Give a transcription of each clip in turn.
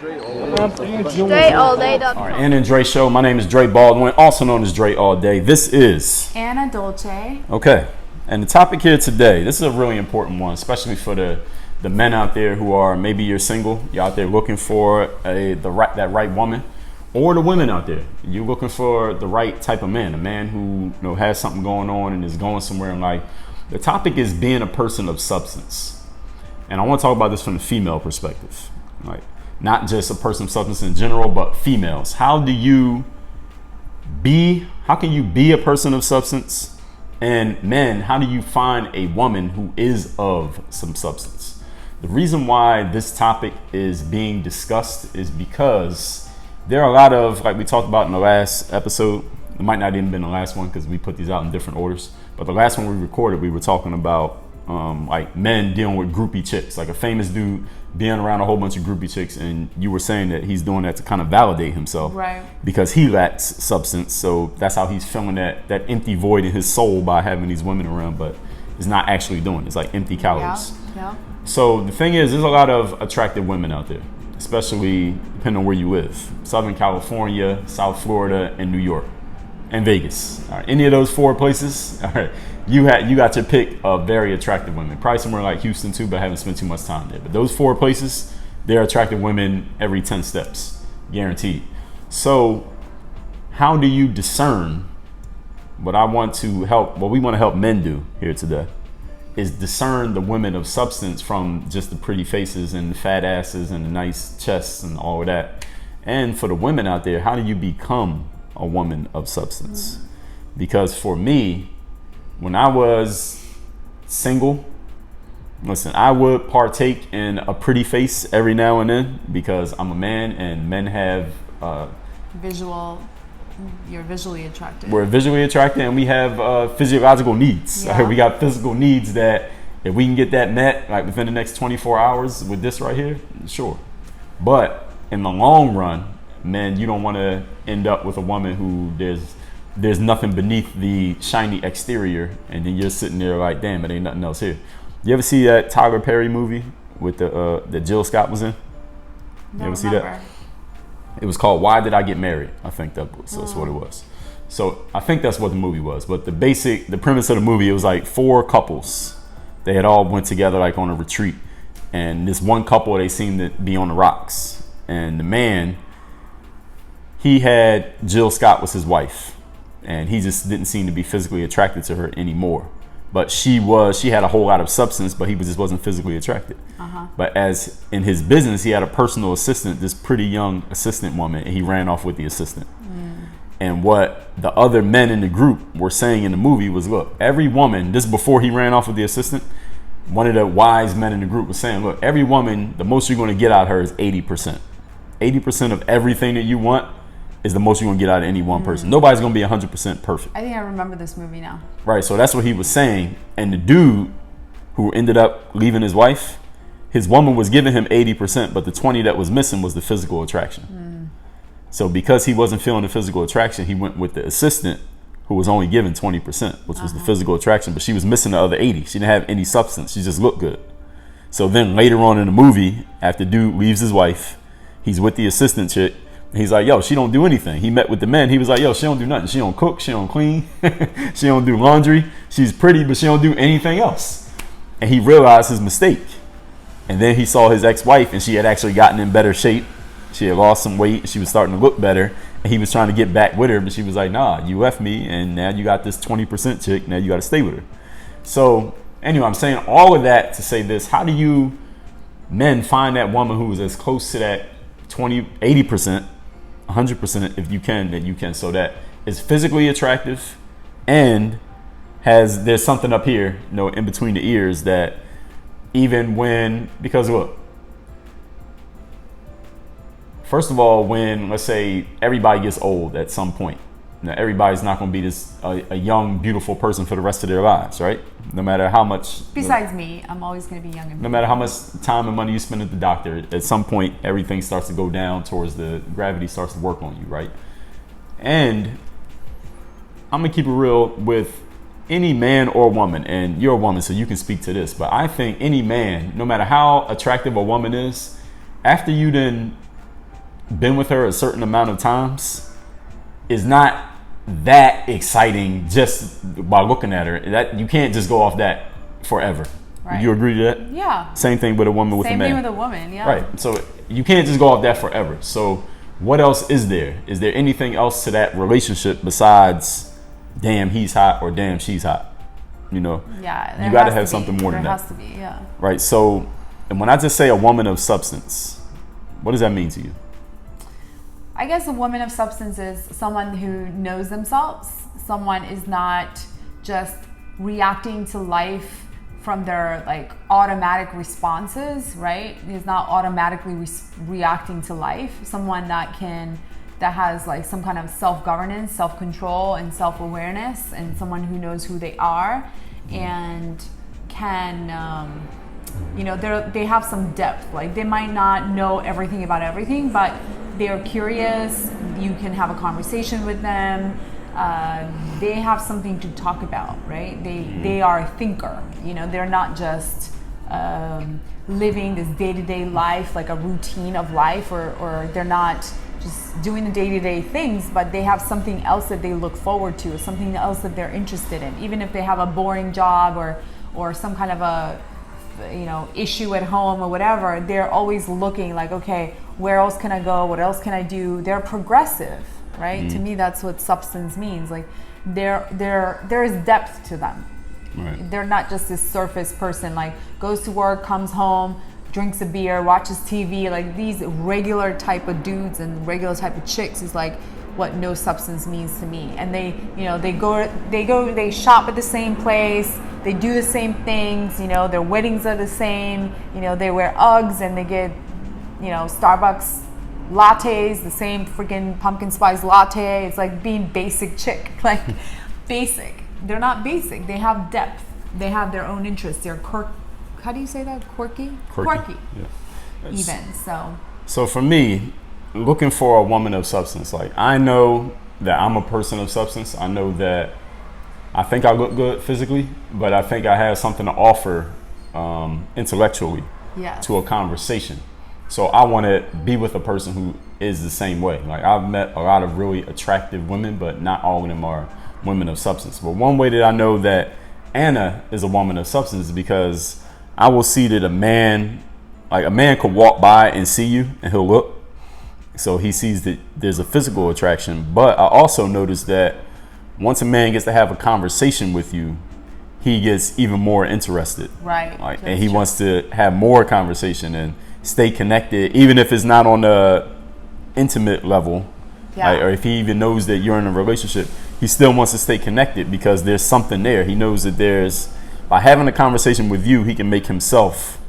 DreAllDay.com. All right, Anna and Dre Show. My name is Dre Baldwin, also known as Dre All Day. This is Anna Dolce. Okay, and the topic here today, this is a really important one, especially for the men out there who are, maybe you're single, you're out there looking for that right woman, or the women out there, you're looking for the right type of man, a man who has something going on and is going somewhere in life. The topic is being a person of substance, and I want to talk about this from the female perspective, like not just a person of substance in general, but females. How can you be a person of substance? And men, how do you find a woman who is of some substance? The reason why this topic is being discussed is because there are a lot of, like we talked about in the last episode, it might not even been the last one because we put these out in different orders, but the last one we recorded, we were talking about like men dealing with groupie chicks, like a famous dude being around a whole bunch of groupie chicks, and you were saying that he's doing that to kind of validate himself, right? Because he lacks substance, so that's how he's filling that empty void in his soul by having these women around, but is not actually doing it. It's like empty calories. Yeah. So the thing is, there's a lot of attractive women out there, especially depending on where you live. Southern California, South Florida, and New York, and Vegas. All right, any of those four places, all right, you got your pick of very attractive women. Probably somewhere like Houston too, but I haven't spent too much time there. But those four places, there are attractive women every 10 steps, guaranteed. So how do you discern? What we want to help men do here today is discern the women of substance from just the pretty faces and the fat asses and the nice chests and all of that. And for the women out there, how do you become a woman of substance? Because for me, when I was single, listen, I would partake in a pretty face every now and then because I'm a man and men have you're visually attracted. We're visually attracted and we have physiological needs. Yeah. We got physical needs that if we can get that met like within the next 24 hours with this right here, sure. But in the long run, men, you don't want to end up with a woman who there's nothing beneath the shiny exterior, and then you're sitting there like, damn, it ain't nothing else here. You ever see that Tyler Perry movie with that Jill Scott was in? You ever see that? It was called Why Did I Get Married? I think that's what it was. So I think that's what the movie was. But the premise of the movie, it was like four couples. They had all went together like on a retreat, and this one couple, they seemed to be on the rocks, and the man, he had Jill Scott was his wife, and he just didn't seem to be physically attracted to her anymore. But she had a whole lot of substance, but he just wasn't physically attracted. But as in his business, he had a personal assistant, this pretty young assistant woman, and he ran off with the assistant. And what the other men in the group were saying in the movie was, look, every woman, this before he ran off with the assistant, one of the wise men in the group was saying, look, every woman, the most you're going to get out of her is 80%. 80% of everything that you want is the most you're going to get out of any one person. Nobody's going to be 100% perfect. I think I remember this movie now. Right, so that's what he was saying. And the dude who ended up leaving his wife, his woman was giving him 80%, but the 20 that was missing was the physical attraction. So because he wasn't feeling the physical attraction, he went with the assistant who was only given 20%, which was the physical attraction, but she was missing the other 80. She didn't have any substance. She just looked good. So then later on in the movie, after dude leaves his wife, he's with the assistant chick. He's like, yo, she don't do anything. He met with the men. He was like, yo, she don't do nothing. She don't cook. She don't clean. She don't do laundry. She's pretty, but she don't do anything else. And he realized his mistake. And then he saw his ex-wife, and she had actually gotten in better shape. She had lost some weight. She was starting to look better. And he was trying to get back with her, but she was like, nah, you left me, and now you got this 20% chick. Now you got to stay with her. So anyway, I'm saying all of that to say this. How do you men find that woman who is as close to that 20, 80%, 100% if you can, that you can, so that is physically attractive and there's something up here, in between the ears that even when, because look, first of all, when let's say everybody gets old at some point, now everybody's not going to be a young, beautiful person for the rest of their lives, right? No matter how much. Besides me, I'm always going to be young and beautiful. No matter how much time and money you spend at the doctor, at some point everything starts to go down towards the gravity starts to work on you, right? And I'm gonna keep it real with any man or woman, and you're a woman, so you can speak to this, but I think any man, no matter how attractive a woman is, after you then been with her a certain amount of times is not that exciting just by looking at her. That you can't just go off that forever. Right. You agree to that? Yeah. Same thing with a woman with a man. Same thing with a woman, yeah. Right. So you can't just go off that forever. So what else is there? Is there anything else to that relationship besides damn he's hot or damn she's hot? You know? Yeah. You got to have something more than that. There has to be, yeah. Right. So, and when I just say a woman of substance, what does that mean to you? I guess a woman of substance is someone who knows themselves. Someone is not just reacting to life from their like automatic responses, right? Is not automatically reacting to life. Someone that has like some kind of self-governance, self-control, and self-awareness, and someone who knows who they are and can, they have some depth. Like they might not know everything about everything, but they're curious. You can have a conversation with them. They have something to talk about, right? They are a thinker. They're not just living this day-to-day life, like a routine of life, or they're not just doing the day-to-day things, but they have something else that they look forward to, something else that they're interested in. Even if they have a boring job or some kind of a issue at home or whatever, they're always looking like, okay, where else can I go? What else can I do? They're progressive, right? To me, that's what substance means. Like there is depth to them. Right. They're not just this surface person, like goes to work, comes home, drinks a beer, watches TV. Like these regular type of dudes and regular type of chicks is like what no substance means to me. And they shop at the same place, they do the same things, their weddings are the same, they wear Uggs and they get, Starbucks lattes, the same freaking pumpkin spice latte. It's like being basic chick, like basic. They're not basic. They have depth. They have their own interests. They're how do you say that? Quirky. Yeah. Even so. So for me, looking for a woman of substance, like I know that I'm a person of substance. I know that I think I look good physically, but I think I have something to offer intellectually to a conversation. So I want to be with a person who is the same way. Like I've met a lot of really attractive women, but not all of them are women of substance. But one way that I know that Anna is a woman of substance is because I will see that a man could walk by and see you and he'll look. So he sees that there's a physical attraction. But I also noticed that once a man gets to have a conversation with you, he gets even more interested. Right. And he wants to have more conversation and stay connected, even if it's not on the intimate level. Yeah. Or if he even knows that you're in a relationship, he still wants to stay connected because there's something there. He knows that by having a conversation with you, he can make himself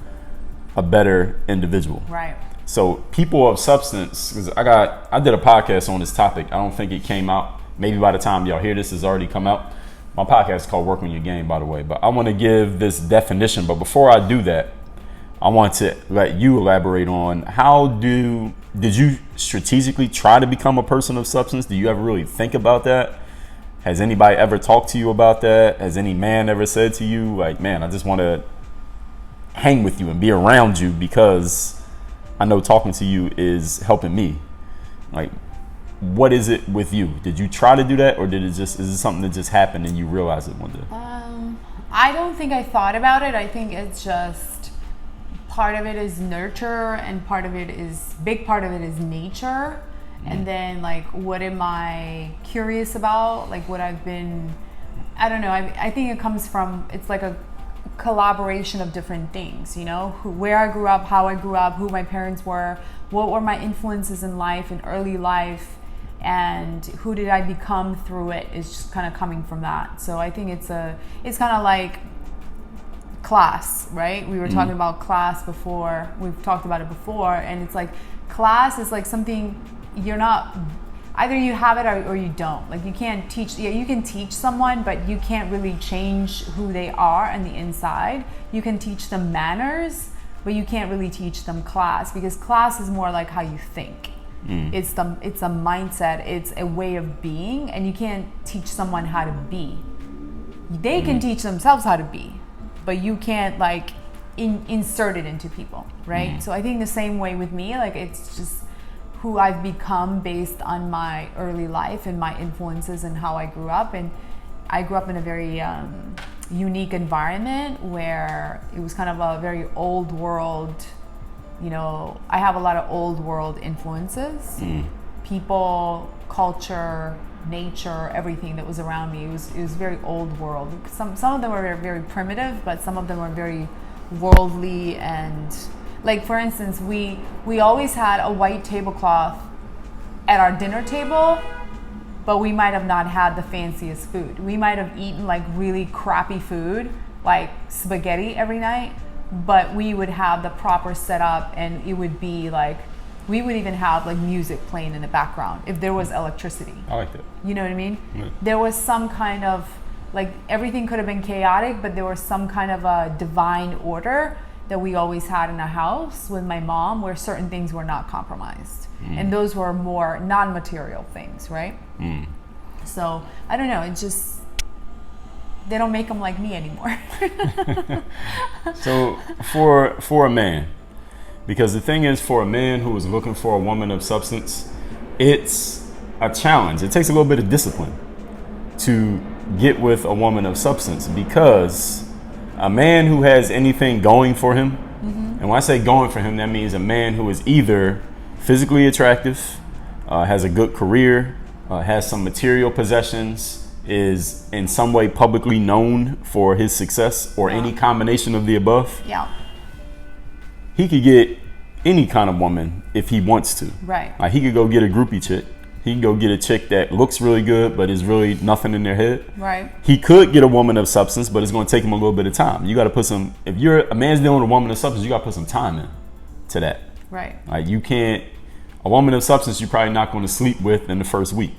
a better individual. Right. So people of substance, because I did a podcast on this topic. I don't think it came out. Maybe by the time y'all hear this, it's already come out. My podcast is called Work on Your Game, by the way. But I want to give this definition. But before I do that, I want to let you elaborate on did you strategically try to become a person of substance? Do you ever really think about that? Has anybody ever talked to you about that? Has any man ever said to you, like, man, I just want to hang with you and be around you because I know talking to you is helping me? Like, what is it with you? Did you try to do that, or is it something that just happened and you realized it one day? I don't think I thought about it. I think it's just part of it is nurture and big part of it is nature. And then like, what am I curious about? Like what I've been, I don't know. I think it comes from, it's like a collaboration of different things, where I grew up, how I grew up, who my parents were, what were my influences in life, in early life, and who did I become through it is just kind of coming from that. So I think it's kind of like class, right? We were talking about class before, we've talked about it before, and it's like class is like something you're not, either you have it or you don't. Like you can't teach, you can teach someone, but you can't really change who they are on the inside. You can teach them manners, but you can't really teach them class, because class is more like how you think. It's a mindset, it's a way of being, and you can't teach someone how to be. They can teach themselves how to be, but you can't insert it into people, right? So I think the same way with me, like it's just who I've become based on my early life and my influences and how I grew up. And I grew up in a very unique environment where it was kind of a very old world, I have a lot of old world influences. People, culture, nature, everything that was around me. It was very old world. Some of them were very, very primitive, but some of them were very worldly. And like, for instance, we always had a white tablecloth at our dinner table, but we might have not had the fanciest food. We might have eaten like really crappy food, like spaghetti every night, but we would have the proper setup, and it would be like, we would even have like music playing in the background if there was electricity. I like that. You know what I mean? Yeah. There was some kind of, like, everything could have been chaotic, but there was some kind of a divine order that we always had in the house with my mom, where certain things were not compromised. And those were more non-material things, right? So I don't know, it's just, they don't make them like me anymore. So for a man, because the thing is, for a man who is looking for a woman of substance, it's a challenge. It takes a little bit of discipline to get with a woman of substance, because a man who has anything going for him, and when I say going for him, that means a man who is either physically attractive, has a good career, has some material possessions, is in some way publicly known for his success, or any combination of the above. Yeah. He could get any kind of woman if he wants to. Right. Like, he could go get a groupie chick. He can go get a chick that looks really good, but is really nothing in their head. Right. He could get a woman of substance, but it's going to take him a little bit of time. You got to put some, if you're a man's dealing with a woman of substance, you got to put some time in to that. Right. Like, you can't, a woman of substance, you're probably not going to sleep with in the first week.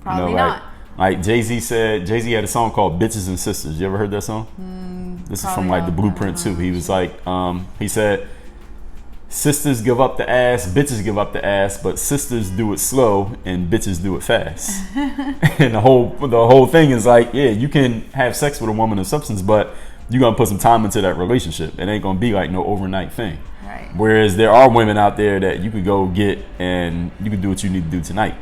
Probably not. Like Jay-Z had a song called Bitches and Sisters. You ever heard that song? This is from like the Blueprint 2. He was like, he said, sisters give up the ass, bitches give up the ass, but sisters do it slow and bitches do it fast. And the whole thing is like, yeah, you can have sex with a woman of substance, but you're gonna put some time into that relationship. It ain't gonna be like no overnight thing. Right. Whereas there are women out there that you could go get and you can do what you need to do tonight.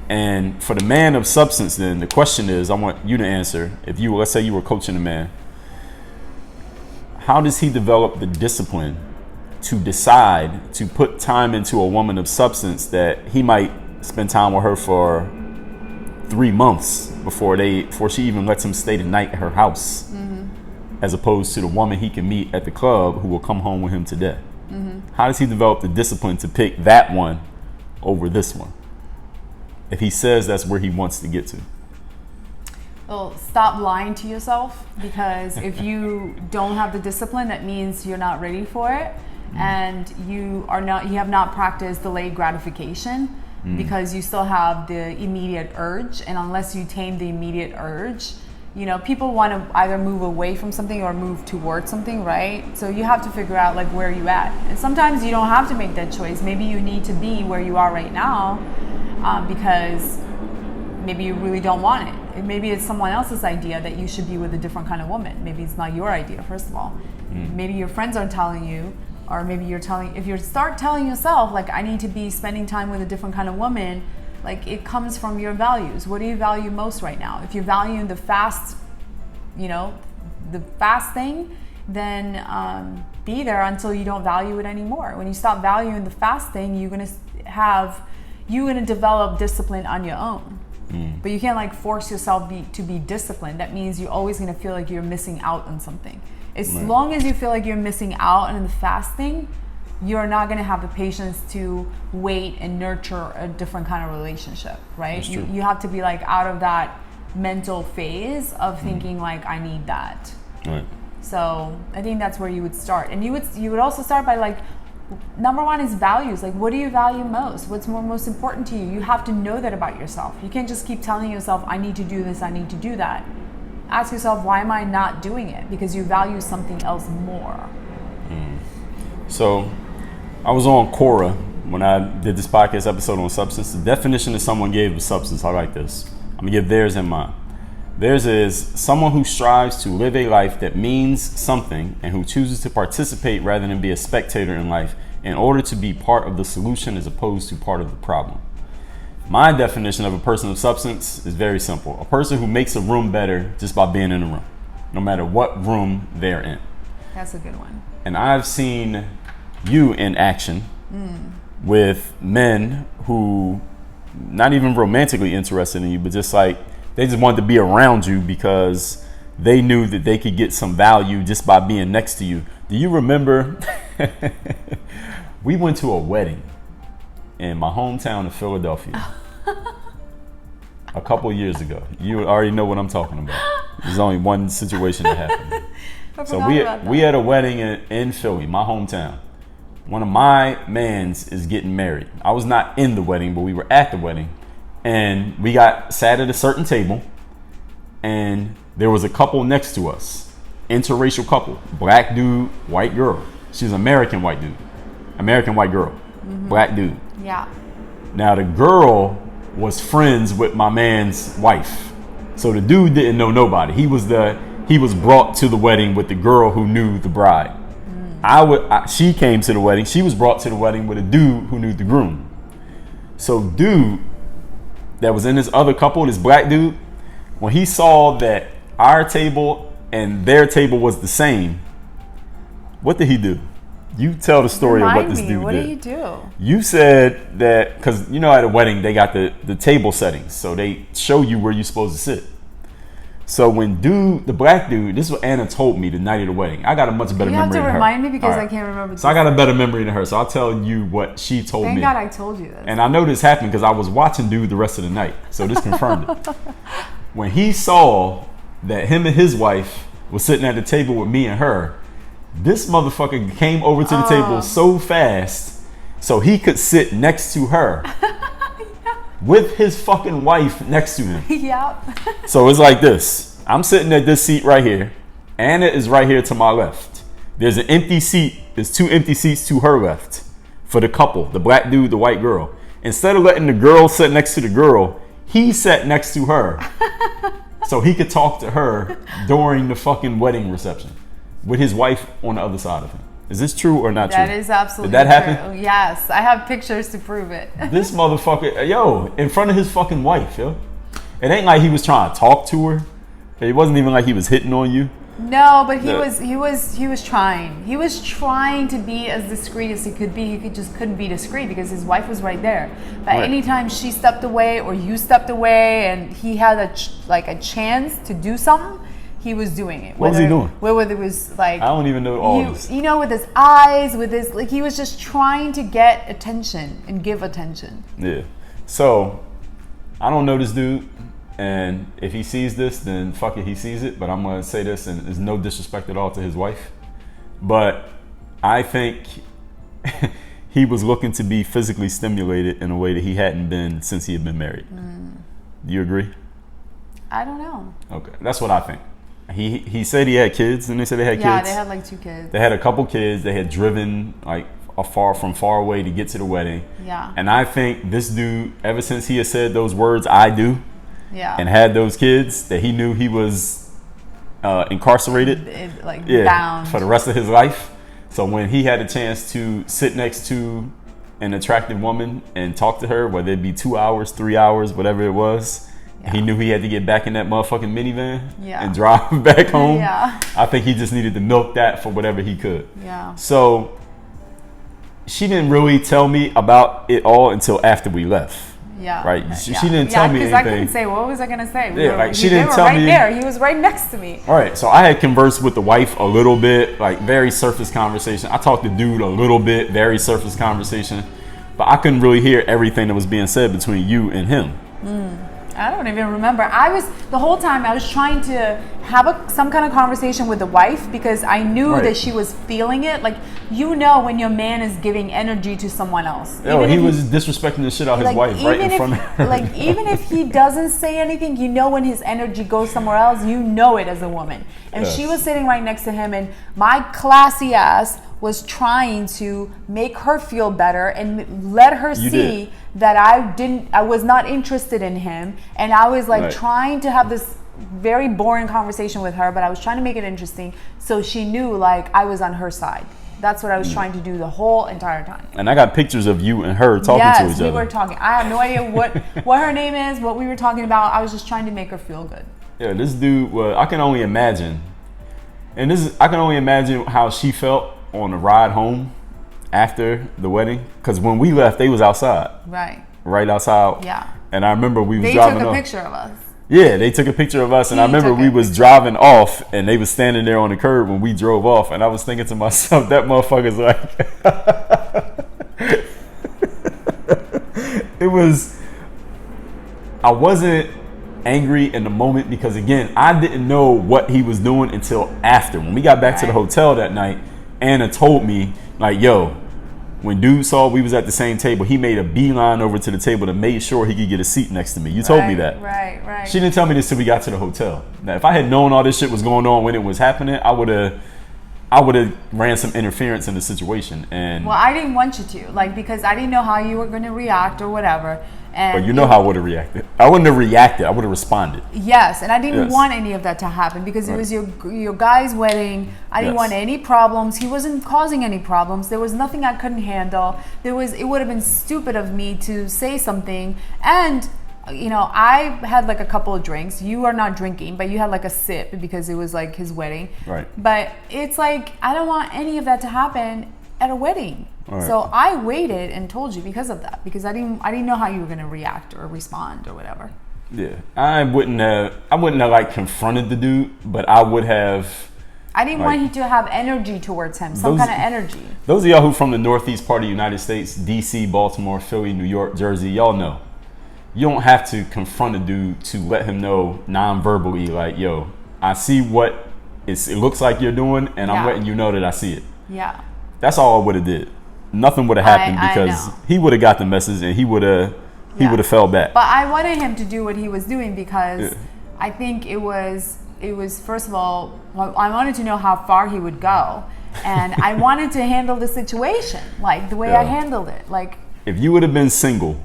And for the man of substance, then the question is, I want you to answer, let's say you were coaching a man, how does he develop the discipline to decide to put time into a woman of substance that he might spend time with her for 3 months before she even lets him stay the night at her house, as opposed to the woman he can meet at the club who will come home with him today? How does he develop the discipline to pick that one over this one, if he says that's where he wants to get to? Well, stop lying to yourself, because if you don't have the discipline, that means you're not ready for it. And you have not practiced delayed gratification, because you still have the immediate urge. And unless you tame the immediate urge, people want to either move away from something or move towards something, right? So you have to figure out like where you at. And sometimes you don't have to make that choice. Maybe you need to be where you are right now, because maybe you really don't want it. Maybe it's someone else's idea that you should be with a different kind of woman. Maybe it's not your idea, first of all. Maybe your friends are telling you, or maybe if you start telling yourself, like, I need to be spending time with a different kind of woman, like, it comes from your values. What do you value most right now? If you're valuing the fast thing, then be there until you don't value it anymore. When you stop valuing the fast thing, you're gonna develop discipline on your own. But you can't like force yourself to be disciplined. That means you're always gonna feel like you're missing out on something. As long as you feel like you're missing out on the fast thing, you're not going to have the patience to wait and nurture a different kind of relationship, right? You have to be like out of that mental phase of thinking like, I need that. Right. So I think that's where you would start. And you would also start by like, number one is values. Like, what do you value most? What's most important to you? You have to know that about yourself. You can't just keep telling yourself, I need to do this, I need to do that. Ask yourself, why am I not doing it? Because you value something else more. So I was on Quora when I did this podcast episode on substance. The definition that someone gave of substance, I like this. I'm gonna give theirs and mine. Theirs is someone who strives to live a life that means something and who chooses to participate rather than be a spectator in life in order to be part of the solution as opposed to part of the problem. My definition of a person of substance is very simple. A person who makes a room better just by being in a room, no matter what room they're in. That's a good one. And I've seen you in action with men who not even romantically interested in you, but just like they just wanted to be around you because they knew that they could get some value just by being next to you. Do you remember we went to a wedding in my hometown of Philadelphia a couple years ago? You already know what I'm talking about. There's only one situation that happened. So we had a wedding in Philly, my hometown. One of my mans is getting married. I was not in the wedding, but we were at the wedding. And we got sat at a certain table. And there was a couple next to us. Interracial couple. Black dude, white girl. She's American white dude. American white girl. Black dude. Yeah. Now the girl was friends with my man's wife. So the dude didn't know nobody. He was brought to the wedding with the girl who knew the bride. She came to the wedding. She was brought to the wedding with a dude who knew the groom. So dude that was in this other couple, this black dude, when he saw that our table and their table was the same, what did he do? You tell the story of what this dude did. What did he do? You said that, because you know at a wedding they got the table settings, so they show you where you're supposed to sit. So when the black dude, this is what Anna told me the night of the wedding. I got a much better memory than her. You have to remind me because I can't remember. So I got a better memory than her. So I'll tell you what she told me. Thank God I told you this. And I know this happened because I was watching dude the rest of the night. So this confirmed it. When he saw that him and his wife was sitting at the table with me and her, this motherfucker came over to the table so fast so he could sit next to her. With his fucking wife next to him. Yep. So it's like this. I'm sitting at this seat right here. Anna is right here to my left. There's an empty seat. There's 2 empty seats to her left for the couple, the black dude, the white girl. Instead of letting the girl sit next to the girl, he sat next to her so he could talk to her during the fucking wedding reception with his wife on the other side of him. Is this true or not true? That is absolutely true. Did that happen? Yes. I have pictures to prove it. This motherfucker, in front of his fucking wife, yo. It ain't like he was trying to talk to her. It wasn't even like he was hitting on you. No, but he was trying. He was trying to be as discreet as he could be. He just couldn't be discreet because his wife was right there. But anytime she stepped away or you stepped away and he had a chance to do something, he was doing it. What was he doing? Whether it was like, I don't even know all this. You know, with his eyes, with his, like, he was just trying to get attention and give attention. Yeah. So I don't know this dude, and if he sees this, then fuck it, he sees it. But I'm gonna say this, and there's no disrespect at all to his wife, but I think he was looking to be physically stimulated in a way that he hadn't been since he had been married. Do you agree? I don't know. Okay, that's what I think. He said he had kids, and they said they had kids. Yeah, they had like 2 kids. They had a couple kids. They had driven like from far away to get to the wedding. Yeah. And I think this dude, ever since he had said those words, "I do," and had those kids, that he knew he was incarcerated, bound for the rest of his life. So when he had a chance to sit next to an attractive woman and talk to her, whether it be 2 hours, 3 hours, whatever it was. Yeah. He knew he had to get back in that motherfucking minivan and drive back home. Yeah. I think he just needed to milk that for whatever he could. Yeah. So she didn't really tell me about it all until after we left. Yeah. Right. She didn't tell me anything. Because I couldn't say. What was I gonna say? She didn't tell me. Right there. He was right next to me. All right. So I had conversed with the wife a little bit, like very surface conversation. I talked to dude a little bit, very surface conversation, but I couldn't really hear everything that was being said between you and him. I don't even remember. The whole time I was trying to have some kind of conversation with the wife because I knew that she was feeling it. Like, you know when your man is giving energy to someone else. He was disrespecting the shit out of his wife right in front of her. Like, even if he doesn't say anything, you know when his energy goes somewhere else, you know it as a woman. And she was sitting right next to him, and my classy ass was trying to make her feel better and let her see that I was not interested in him, and I was like trying to have this very boring conversation with her, but I was trying to make it interesting so she knew like I was on her side. That's what I was trying to do the whole entire time. And I got pictures of you and her talking to each other. Yes, we were talking. I have no idea what her name is, what we were talking about. I was just trying to make her feel good. Yeah, this dude, well, I can only imagine. And I can only imagine how she felt on the ride home after the wedding. Because when we left, they was outside. Right outside. Yeah. And I remember we was driving off. They took a picture of us. Yeah, they took a picture of us, and I remember we was driving off, and they was standing there on the curb when we drove off, and I was thinking to myself, that motherfucker's like, I wasn't angry in the moment because, again, I didn't know what he was doing until after. When we got back to the hotel that night, Anna told me, like, yo, when dude saw we was at the same table, he made a beeline over to the table to make sure he could get a seat next to me. You told me that. Right. She didn't tell me this till we got to the hotel. Now, if I had known all this shit was going on when it was happening, I would have ran some interference in the situation. And well, I didn't want you to, like, because I didn't know how you were going to react or whatever. And but you know how I would have reacted. I wouldn't have reacted. I would have responded. Yes, and I didn't want any of that to happen because it was your guy's wedding. I didn't want any problems. He wasn't causing any problems. There was nothing I couldn't handle. It would have been stupid of me to say something. And you know, I had like a couple of drinks. You are not drinking, but you had like a sip because it was like his wedding. Right. But it's like I don't want any of that to happen at a wedding. Right. So I waited and told you because of that, because I didn't know how you were going to react or respond or whatever. Yeah, I wouldn't have like confronted the dude, but I would have. I didn't want you to have energy towards him, some kind of energy. Those of y'all who from the northeast part of the United States, DC, Baltimore, Philly, New York, Jersey, y'all know. You don't have to confront a dude to let him know non-verbally, like, yo, I see what it looks like you're doing, and I'm letting you know that I see it. Yeah. That's all I would have did. Nothing would have happened because he would have got the message and he would have fell back. But I wanted him to do what he was doing because I think it was first of all, I wanted to know how far he would go, and I wanted to handle the situation like the way I handled it. Like, if you would have been single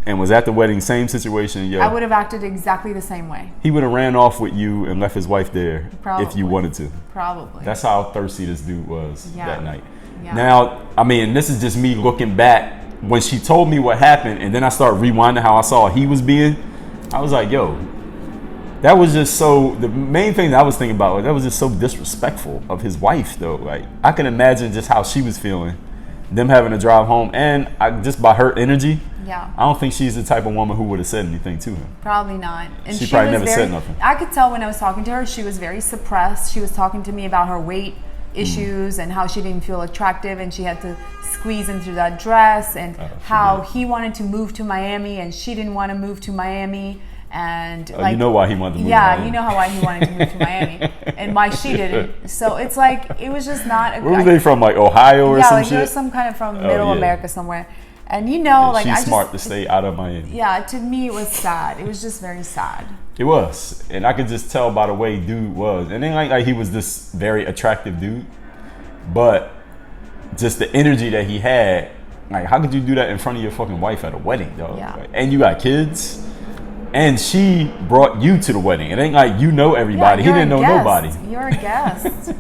and was at the wedding, same situation, I would have acted exactly the same way. He would have ran off with you and left his wife there if you wanted to. Probably. That's how thirsty this dude was that night. Yeah. Now, I mean, this is just me looking back. When she told me what happened, and then I started rewinding how I saw he was being, I was like, yo, that was just so, the main thing that I was thinking about, that was just so disrespectful of his wife, though. Like, I can imagine just how she was feeling, them having to drive home, and just by her energy, I don't think she's the type of woman who would have said anything to him. Probably not. And she probably never said nothing. I could tell when I was talking to her, she was very suppressed. She was talking to me about her weight issues and how she didn't feel attractive and she had to squeeze into that dress, and how he wanted to move to Miami and she didn't want to move to Miami. And like, you know why he wanted to move to Miami. You know why he wanted to move to Miami and why she didn't. So it's like, it was just not. Where were they from? Like Ohio or some shit? Yeah, like some kind of from middle America somewhere. And you know, like, she's smart to stay out of Miami. Yeah, to me it was sad. It was just very sad. It was, and I could just tell by the way dude was. And then like he was this very attractive dude, but just the energy that he had. Like, how could you do that in front of your fucking wife at a wedding, though? Yeah. Like, and you got kids, and she brought you to the wedding. It ain't like you know everybody. He didn't know nobody. You're a guest.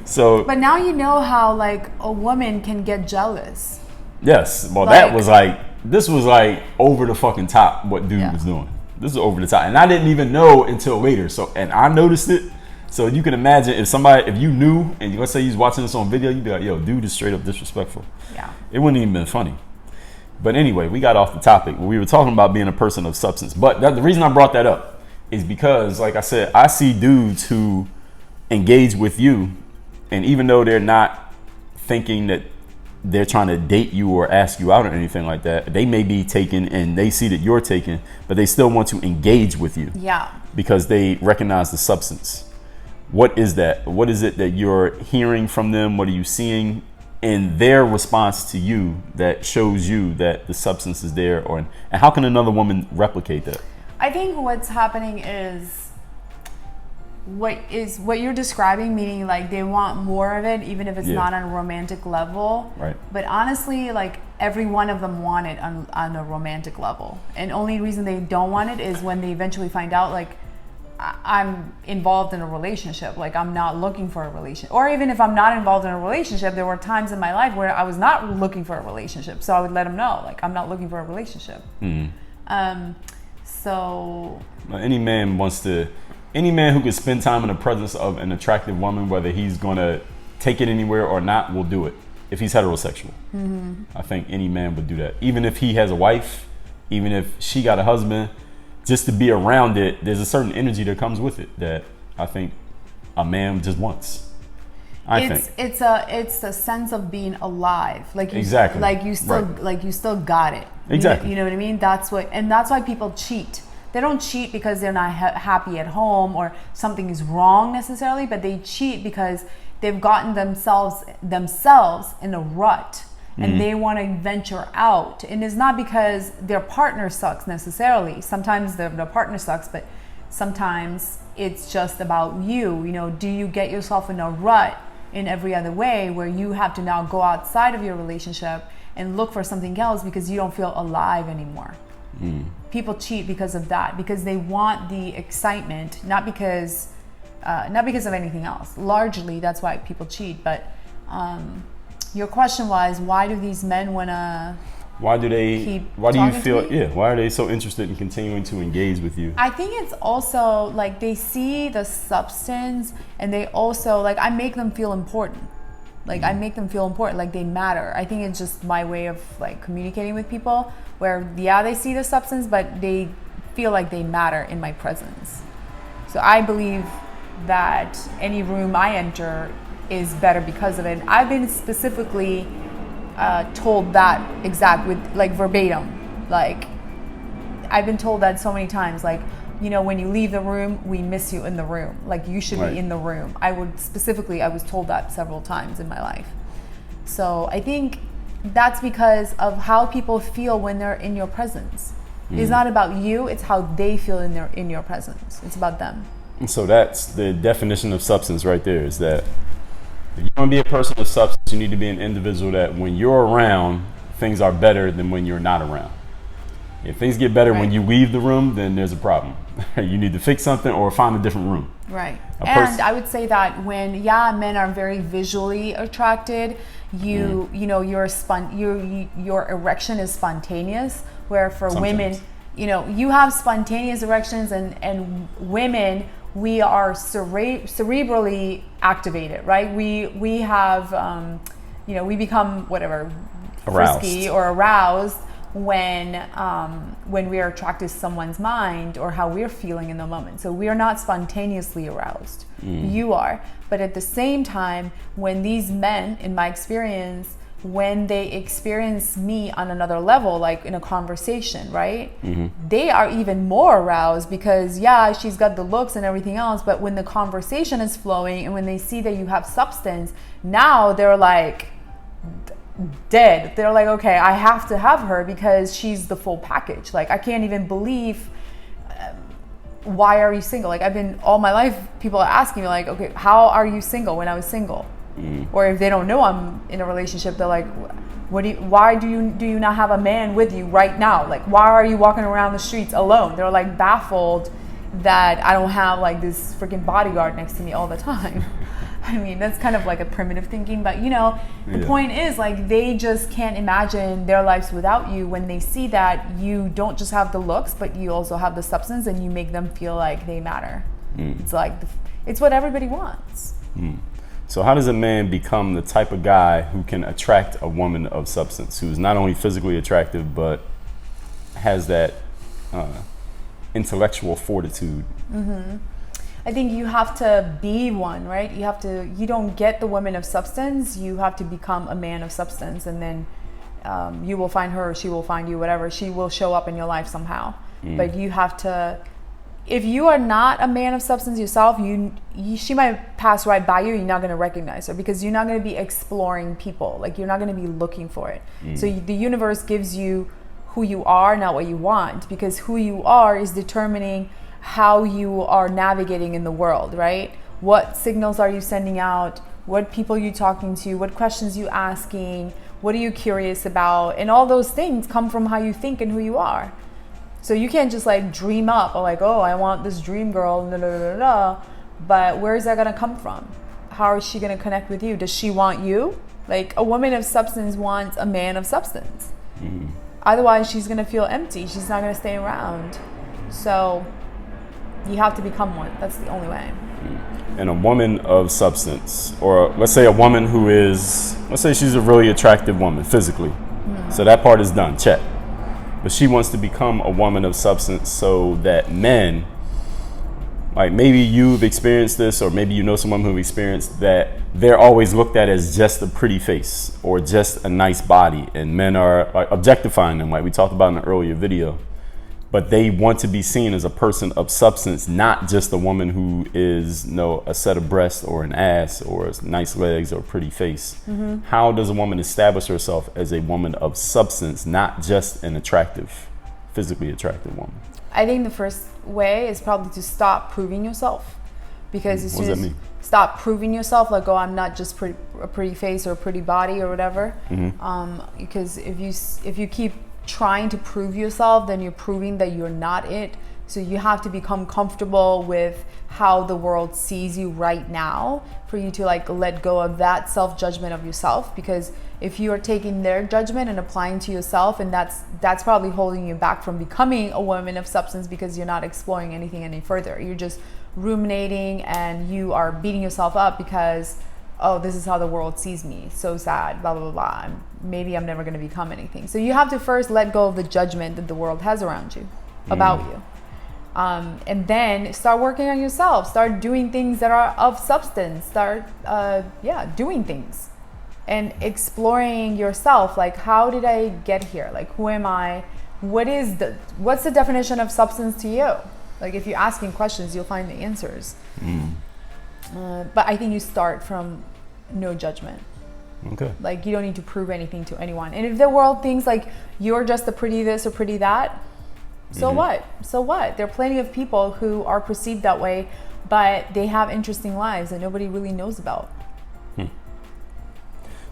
So, but now you know how like a woman can get jealous. Yes, well, like, that was like, this was like over the fucking top what dude was doing. This is over the top, and I didn't even know until later. So, and I noticed it. So you can imagine if you knew, and let's say he's watching this on video, you'd be like, yo, dude is straight up disrespectful. Yeah. It wouldn't even been funny. But anyway, we got off the topic. We were talking about being a person of substance. But the reason I brought that up is because, like I said, I see dudes who engage with you, and even though they're not thinking that they're trying to date you or ask you out or anything like that, they may be taken and they see that you're taken, but they still want to engage with you. Yeah. Because they recognize the substance. What is that? What is it that you're hearing from them? What are you seeing in their response to you that shows you that the substance is there? And how can another woman replicate that? I think what's happening is what you're describing, meaning like they want more of it, even if it's not on a romantic level. Right. But honestly, like every one of them want it on a romantic level. And only reason they don't want it is when they eventually find out, like, I'm involved in a relationship. Like, I'm not looking for a relationship. Or even if I'm not involved in a relationship, there were times in my life where I was not looking for a relationship. So I would let them know, like, I'm not looking for a relationship. So any man who can spend time in the presence of an attractive woman, whether he's gonna take it anywhere or not, will do it. If he's heterosexual, I think any man would do that. Even if he has a wife, even if she got a husband, just to be around it, there's a certain energy that comes with it that I think a man just wants. It's a sense of being alive. Like, exactly. Like you still got it. Exactly. You know what I mean? That's why people cheat. They don't cheat because they're not happy at home or something is wrong necessarily, but they cheat because they've gotten themselves in a rut. And they want to venture out. And it's not because their partner sucks necessarily. Sometimes the partner sucks, but sometimes it's just about you. You know, do you get yourself in a rut in every other way where you have to now go outside of your relationship and look for something else because you don't feel alive anymore? People cheat because of that, because they want the excitement, not because of anything else. Largely, that's why people cheat. But your question was, why do these men want to why do you feel why are they so interested in continuing to engage with you? I think it's also like they see the substance, and they also, like, I make them feel important. Like, I make them feel important, like they matter. I think it's just my way of, like, communicating with people where, they see the substance, but they feel like they matter in my presence. So I believe that any room I enter is better because of it. I've been specifically told that with, like, verbatim. Like, I've been told that so many times, like, you know, when you leave the room, we miss you in the room. Like, you should be in the room. I was told that several times in my life. So I think that's because of how people feel when they're in your presence. It's not about you, it's how they feel in your presence. It's about them. So that's the definition of substance right there, is that if you want to be a person of substance, you need to be an individual that when you're around, things are better than when you're not around. If things get better when you leave the room, then there's a problem. You need to fix something or find a different room. Right. And I would say that when, men are very visually attracted, your erection is spontaneous, where for women, you have spontaneous erections, and women, we are cerebrally activated, right? We have, we become frisky or aroused when we are attracted to someone's mind or how we're feeling in the moment. So we are not spontaneously aroused. You are. But at the same time, when these men, in my experience, when they experience me on another level, like in a conversation, right? They are even more aroused because, she's got the looks and everything else, but when the conversation is flowing and when they see that you have substance, now they're like dead. They're like, okay, I have to have her because she's the full package. Like, I can't even believe, why are you single? Like, all my life, people are asking me, like, okay, how are you single when I was single? Or if they don't know I'm in a relationship, they're like, why do you not have a man with you right now? Like, why are you walking around the streets alone? They're like baffled that I don't have like this freaking bodyguard next to me all the time. I mean, that's kind of like a primitive thinking, but the point is, like, they just can't imagine their lives without you when they see that you don't just have the looks, but you also have the substance, and you make them feel like they matter. It's like, it's what everybody wants. So how does a man become the type of guy who can attract a woman of substance, who's not only physically attractive, but has that intellectual fortitude? I think you have to be one, right? You don't get the woman of substance, you have to become a man of substance, and then you will find her, she will find you, whatever. She will show up in your life somehow. But you have to, if you are not a man of substance yourself, she might pass right by you, you're not going to recognize her because you're not going to be exploring people. Like, you're not going to be looking for it. So the universe gives you who you are, not what you want, because who you are is determining how you are navigating in the world, right? What signals are you sending out? What people are you talking to? What questions are you asking? What are you curious about? And all those things come from how you think and who you are. So you can't just like dream up or like, oh, I want this dream girl, but where is that gonna come from? How is she gonna connect with you? Does she want you? Like, a woman of substance wants a man of substance. Otherwise, she's gonna feel empty. She's not gonna stay around. So you have to become one. That's the only way. And a woman of substance, or let's say a woman who is, let's say she's a really attractive woman physically. So that part is done, check. But she wants to become a woman of substance so that men, like maybe you've experienced this, or maybe you know someone who experienced that, they're always looked at as just a pretty face or just a nice body, and men are like objectifying them, like we talked about in an earlier video. But they want to be seen as a person of substance, not just a woman who is, you know, a set of breasts or an ass or nice legs or a pretty face. How does a woman establish herself as a woman of substance, not just an attractive, physically attractive woman? I think the first way is probably to stop proving yourself. Because as What soon does as that mean? stop proving yourself, like, oh, I'm not just a pretty face or a pretty body or whatever. Because if you keep trying to prove yourself, then you're proving that you're not it. So you have to become comfortable with how the world sees you right now for you to like let go of that self-judgment of yourself. Because if you are taking their judgment and applying to yourself, and that's probably holding you back from becoming a woman of substance, because you're not exploring anything any further. You're just ruminating and you are beating yourself up because, oh, this is how the world sees me. So sad, blah, blah, blah, blah. Maybe I'm never going to become anything. So you have to first let go of the judgment that the world has around you, about you. And then start working on yourself. Start doing things that are of substance. Start, doing things. And exploring yourself. Like, how did I get here? Like, who am I? What's the definition of substance to you? Like, if you're asking questions, you'll find the answers. But I think you start from no judgment. Okay. Like, you don't need to prove anything to anyone. And if the world thinks like you're just a pretty this or pretty that, so what? So what? There are plenty of people who are perceived that way, but they have interesting lives that nobody really knows about.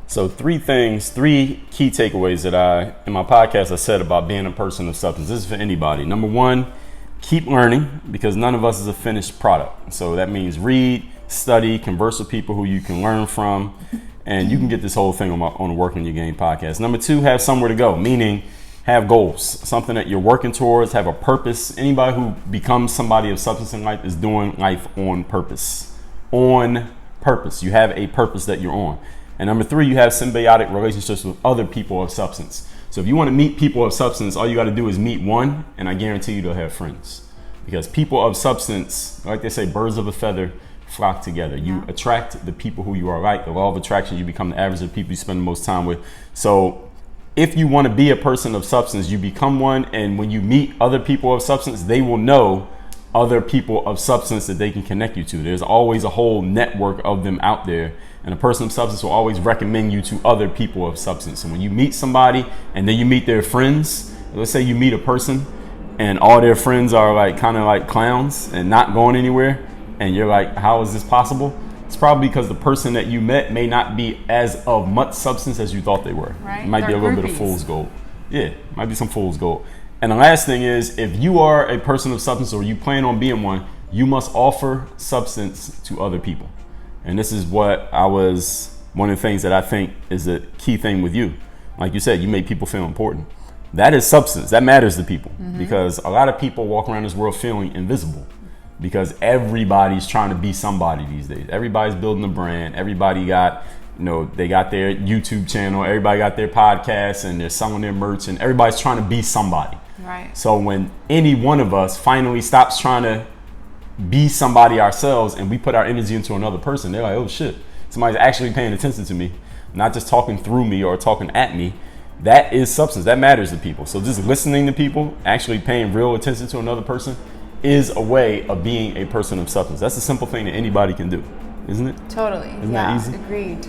So three key takeaways that in my podcast I said about being a person of substance. This is for anybody. Number one, keep learning, because none of us is a finished product. So that means read, study, converse with people who you can learn from, and you can get this whole thing on the Working Your Game podcast. Number two, have somewhere to go, meaning have goals, something that you're working towards, have a purpose. Anybody who becomes somebody of substance in life is doing life on purpose. On purpose. You have a purpose that you're on. And number three, you have symbiotic relationships with other people of substance. So if you want to meet people of substance, all you got to do is meet one, and I guarantee you they'll have friends. Because people of substance, like they say, birds of a feather flock together. You attract the people who you are like. The law of attraction, you become the average of the people you spend the most time with. So if you want to be a person of substance, you become one. And when you meet other people of substance, they will know other people of substance that they can connect you to. There's always a whole network of them out there. And a person of substance will always recommend you to other people of substance. And when you meet somebody and then you meet their friends, let's say you meet a person and all their friends are like kind of like clowns and not going anywhere, and you're like, how is this possible? It's probably because the person that you met may not be as of much substance as you thought they were. Right. It might be a little bit of fool's gold. Yeah, might be some fool's gold. And the last thing is, if you are a person of substance or you plan on being one, you must offer substance to other people. And this is one of the things that I think is a key thing with you. Like you said, you make people feel important. That is substance. That matters to people, because a lot of people walk around this world feeling invisible, because everybody's trying to be somebody these days. Everybody's building a brand. Everybody got, they got their YouTube channel. Everybody got their podcast and they're selling their merch, and everybody's trying to be somebody. Right. So when any one of us finally stops trying to be somebody ourselves and we put our energy into another person, they're like, oh shit, somebody's actually paying attention to me, not just talking through me or talking at me. That is substance. That matters to people. So just listening to people, actually paying real attention to another person, is a way of being a person of substance. That's a simple thing that anybody can do, isn't it? Totally. Isn't that easy? Agreed.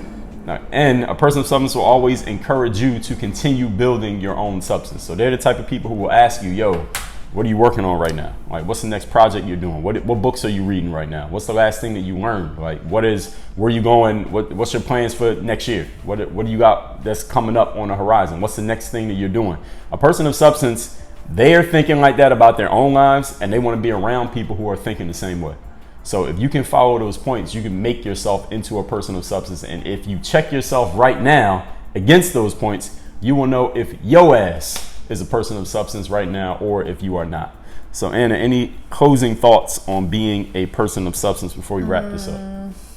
And a person of substance will always encourage you to continue building your own substance. So they're the type of people who will ask you, yo, what are you working on right now? Like, what's the next project you're doing? What books are you reading right now? What's the last thing that you learned? Like, where are you going? What's your plans for next year? What do you got that's coming up on the horizon? What's the next thing that you're doing? A person of substance They are thinking like that about their own lives, and they want to be around people who are thinking the same way. So if you can follow those points, you can make yourself into a person of substance. And if you check yourself right now against those points, you will know if your ass is a person of substance right now or if you are not. So Anna, any closing thoughts on being a person of substance before we wrap this up?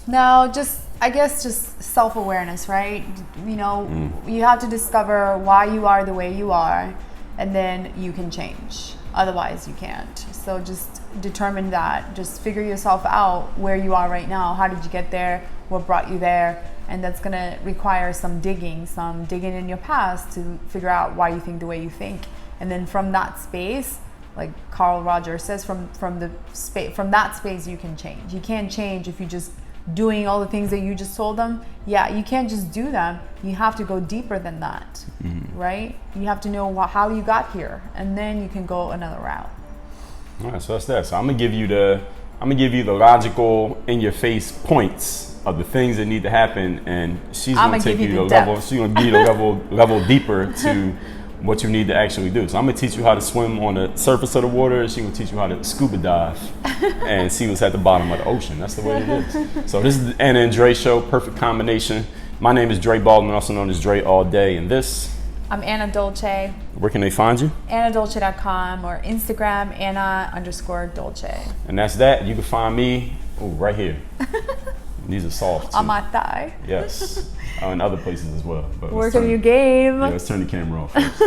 No, I guess just self-awareness, right? You know, you have to discover why you are the way you are, and then you can change. Otherwise, you can't. So just determine that. Just figure yourself out where you are right now. How did you get there? What brought you there? And that's going to require some digging in your past to figure out why you think the way you think. And then from that space, like Carl Rogers says, from that space you can change. You can't change if you just doing all the things that you just told them. Yeah, you can't just do them. You have to go deeper than that, right? You have to know how you got here, and then you can go another route. All right, so that's that. So I'm gonna give you the logical, in your face points of the things that need to happen, and she's gonna take you to the level. She's gonna give you the level deeper to what you need to actually do. So I'm gonna teach you how to swim on the surface of the water, and she's gonna teach you how to scuba dive and see what's at the bottom of the ocean. That's the way it is. So this is the Anna and Dre show, perfect combination. My name is Dre Baldwin, also known as Dre All Day, and this. I'm Anna Dolce. Where can they find you? AnnaDolce.com or Instagram Anna_Dolce. And that's that. You can find me right here. These are soft too. On my thigh. Yes. And other places as well. But work on your game. Yeah, let's turn the camera off first.